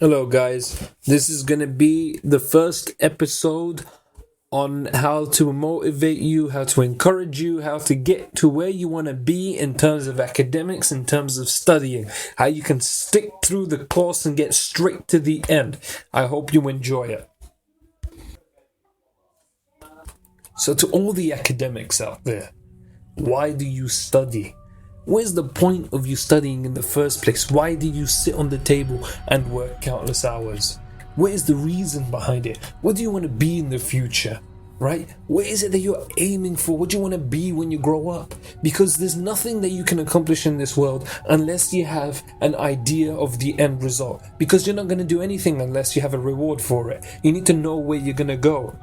Hello, guys. This is going to be the first episode on how to motivate you, how to encourage you, how to get to where you want to be in terms of academics, in terms of studying, how you can stick through the course and get straight to the end. I hope you enjoy it. So, to all the academics out there, why do you study? Where's the point of you studying in the first place? Why do you sit on the table and work countless hours? What is the reason behind it? What do you want to be in the future? Right? What is it that you're aiming for? What do you want to be when you grow up? Because there's nothing that you can accomplish in this world unless you have an idea of the end result. Because you're not going to do anything unless you have a reward for it. You need to know where you're going to go.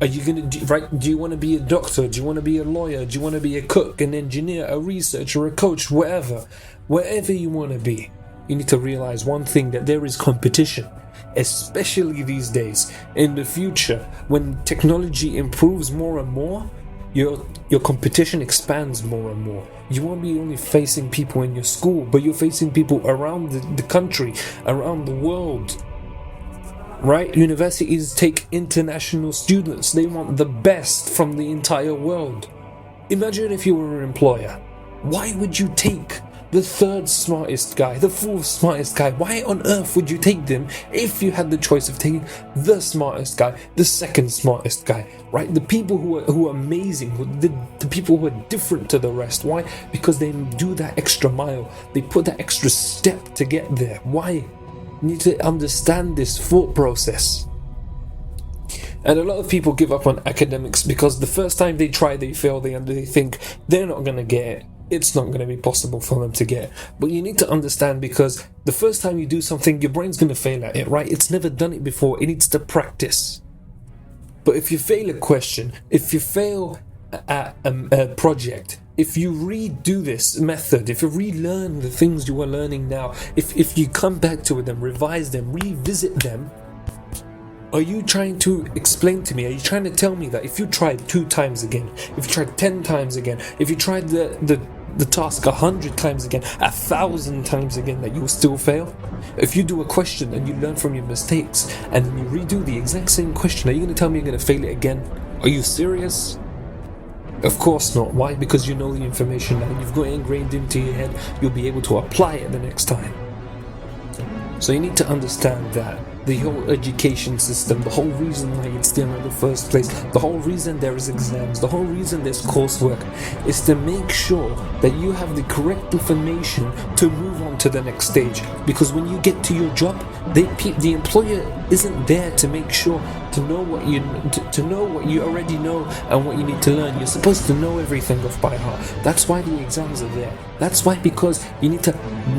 Are you going to, right? Do you want to be a doctor? Do you want to be a lawyer? Do you want to be a cook, an engineer, a researcher, a coach, whatever? Wherever you want to be, you need to realize one thing, that there is competition, especially these days. In the future, when technology improves more and more, your competition expands more and more. You won't be only facing people in your school, but you're facing people around the country, around the world. Right? Universities take international students. They want the best from the entire world. Imagine if you were an employer. Why would you take the third smartest guy, the fourth smartest guy? Why on earth would you take them if you had the choice of taking the smartest guy, the second smartest guy? Right? The people who are amazing, the people who are different to the rest. Why? Because they do that extra mile. They put that extra step to get there. Why? You need to understand this thought process. And a lot of people give up on academics because the first time they try, they fail, they think they're not going to get it. It's not going to be possible for them to get. But you need to understand, because the first time you do something, your brain's going to fail at it, right? It's never done it before. It needs to practice. But if you fail a question, if you fail at a project, if you redo this method, if you relearn the things you are learning now, if you come back to them, revise them, revisit them, are you trying to explain to me, are you trying to tell me that if you tried 2 times again, if you tried 10 times again, if you tried the task 100 times again, 1,000 times again, that you will still fail? If you do a question and you learn from your mistakes and you redo the exact same question, are you going to tell me you're going to fail it again? Are you serious? Of course not. Why? Because you know the information now. You've got it ingrained into your head. You'll be able to apply it the next time. So you need to understand that the whole education system, the whole reason why it's there in the first place, the whole reason there is exams, the whole reason there's coursework, is to make sure that you have the correct information to move on to the next stage. Because when you get to your job, the employer isn't there to make sure to know what you already know and what you need to learn. You're supposed to know everything off by heart. That's why the exams are there. That's why, because you need to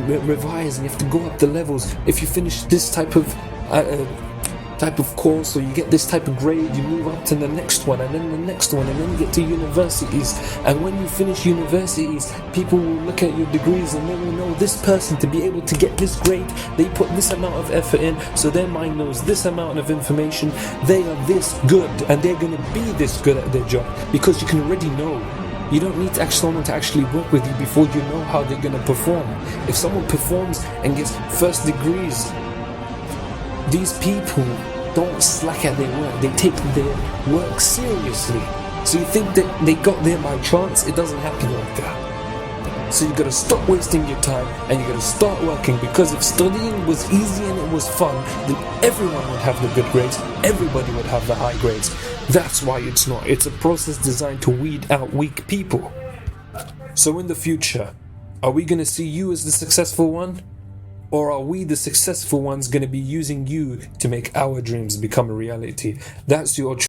revise and you have to go up the levels. If you finish this type of course, or you get this type of grade, you move up to the next one, and then the next one, and then you get to universities. And when you finish universities, people will look at your degrees and they will know this person, to be able to get this grade, they put this amount of effort in, so their mind knows this amount of information, they are this good, and they're going to be this good at their job, because you can already know. You don't need someone to actually work with you before you know how they're going to perform. If someone performs and gets first degrees, these people don't slack at their work. They take their work seriously. So you think that they got there by chance? It doesn't happen like that. So you gotta stop wasting your time and you gotta start working, because if studying was easy and it was fun, then everyone would have the good grades, everybody would have the high grades. That's why it's not. It's a process designed to weed out weak people. So in the future, are we gonna see you as the successful one? Or are we, the successful ones, going to be using you to make our dreams become a reality? That's your choice.